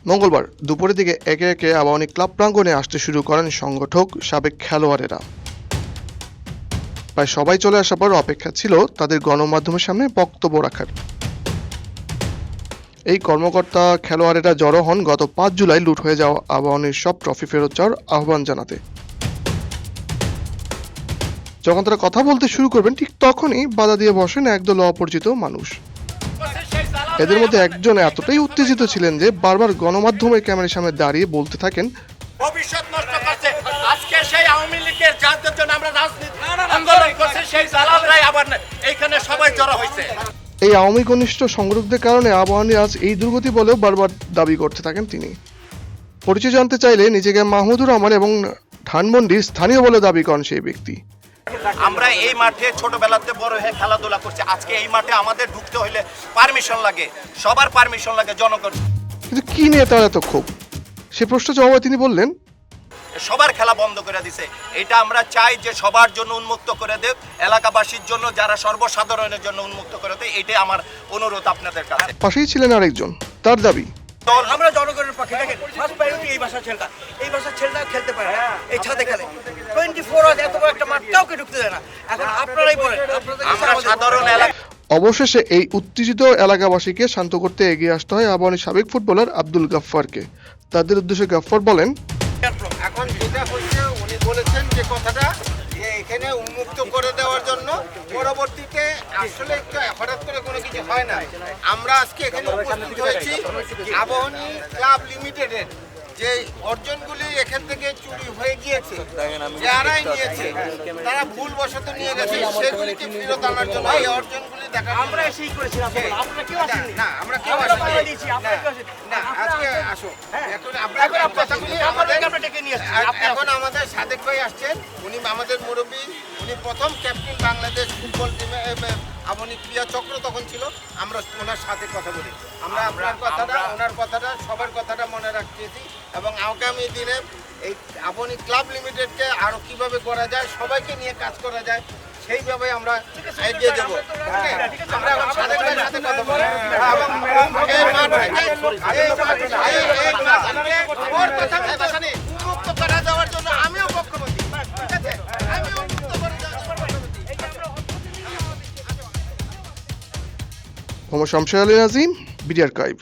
মঙ্গলবার দুপুরের দিকে একে একে আবাহনী ক্লাব প্রাঙ্গণে আসতে শুরু করেন সংগঠক সাবেক খেলোয়াড়েরা। প্রায় সবাই চলে আসার পর অপেক্ষা ছিল তাদের গণমাধ্যমের সামনে বক্তব্য রাখার। এই কর্মকর্তা খেলোয়াড়েরা জড়ো হন গত ৫ জুলাই লুট হয়ে যাওয়া আবাহনীর সব ট্রফি ফেরত চাওয়ার আহ্বান জানাতে। যখন তারা কথা বলতে শুরু করবেন ঠিক তখনই বাধা দিয়ে বসেন একদল অপরিচিত মানুষ। এদের মধ্যে একজন এতটাই উত্তেজিত ছিলেন যে বারবার গণমাধ্যমের ক্যামেরার সামনে দাঁড়িয়ে বলতে থাকেন, ভবিষ্যৎ নষ্ট করছে। আজকে সেই আওয়ামী লীগের যাদের জন্য আমরা রাজনীতি আন্দোলন করছি, সেই দালালরাই আবার এইখানে সবাই জড়ো হয়েছে। এই আওয়ামী ঘনিষ্ঠ সংগঠকদের কারণে আবাহনী আজ এই দুর্গতি বলেও বারবার দাবি করতে থাকেন তিনি। পরিচয় জানতে চাইলে নিজেকে মাহমুদুর রহমান এবং ধানমন্ডির স্থানীয় বলে দাবি করেন সেই ব্যক্তি। আমরা এই মাঠে ছোটবেলাতে বড় হয়ে খেলাধুলা করছি। আজকে এই মাঠে আমাদের ঢুকতে হইলে পারমিশন লাগে, সবার পারমিশন লাগে জনগণ। কিন্তু কি নিয়ে তার এত ক্ষোভ? সে প্রশ্ন জবাবে তিনি বললেন, সবার খেলা বন্ধ করে দিছে। এটা আমরা চাই যে সবার জন্য উন্মুক্ত করে দেব, এলাকাবাসীর জন্য, যারা সর্বসাধারণের জন্য উন্মুক্ত করে দেয়। এটাই আমার অনুরোধ আপনাদের কাছে। পাশেই ছিলেন আরেকজন, তার দাবি, আমরা জনগণের পক্ষে দেখেন, ফার্স্ট প্রায়োরিটি এই ভাষার ছেলেটা, এই ভাষার ছেলেটা খেলতে পারে না, এই ছাদে খেলে 24 আওয়ার্স এত বড় একটা মাঠ কাউকে ঢুকতে দেয় না। এখন আপনারাই বলেন, আমরা সাধারণ এলাকা। অবশেষে এই উত্তেজিত এলাকাবাসীকে শান্ত করতে এগিয়ে আসতে হয় আবাহনীর সাবেক ফুটবলার আব্দুল গাফফারকে। তাদের উদ্দেশ্যে গাফফার বলেন, এখন যেটা হচ্ছে উনি বলেছেন যে কথাটা যে এখানে উন্মুক্ত করে দেওয়ার জন্য, পরবর্তীতে আসলে একটু হঠাৎ করে কোনো কিছু হয় না। আমরা আজকে এখানে উপস্থিত হয়েছি আবাহনী ক্লাব লিমিটেডের যে অর্জনগুলি এখান থেকে চুরি হয়ে গিয়েছে, যারাই নিয়েছে তারা ভুলবশত নিয়ে গেছে, সেগুলিকে ফেরত আনার জন্য এই অর্জনগুলি দেখা। আমরা এসেই করেছিলাম, আপনারা কেউ আসেননি। না, আমরা কেউ আমরা আসিনি। পাঠিয়ে দিয়েছি, আপনারা কেউ আসেননি। না, আজকে আসো। এখন এখন কথাগুলি আপনাদেরকে আমরা ডেকে নিয়ে আসছি। এখন আমাদের সাদেক ভাই আসছেন, উনি আমাদের মুরব্বী, উনি প্রথম ক্যাপ্টেন বাংলাদেশ ফুটবল টিমে আবাহনী ক্রীড়া চক্র তখন ছিল। আমরা ওনার সাথে কথা বলি, আমরা আপনার কথাটা, ওনার কথাটা, সবার কথাটা মনে রাখতেছি এবং আগামী দিনে এই আবাহনী ক্লাব লিমিটেডকে আরো কিভাবে করা যায়, সবাইকে নিয়ে কাজ করা যায়, সেইভাবে আমরা এগিয়ে যাব। আমরা এখন সাদেক ভাইয়ের সাথে কথা বলি এবং এই মাঠ থেকে ওর কথা মতো উন্মুক্ত করা যাওয়ার জন্য আমিও পক্ষপাতী। ঠিক আছে, আমি উন্মুক্ত করে যাওয়ার পক্ষপাতী। Mohammad Shamsul Ali Nazim, BD archive.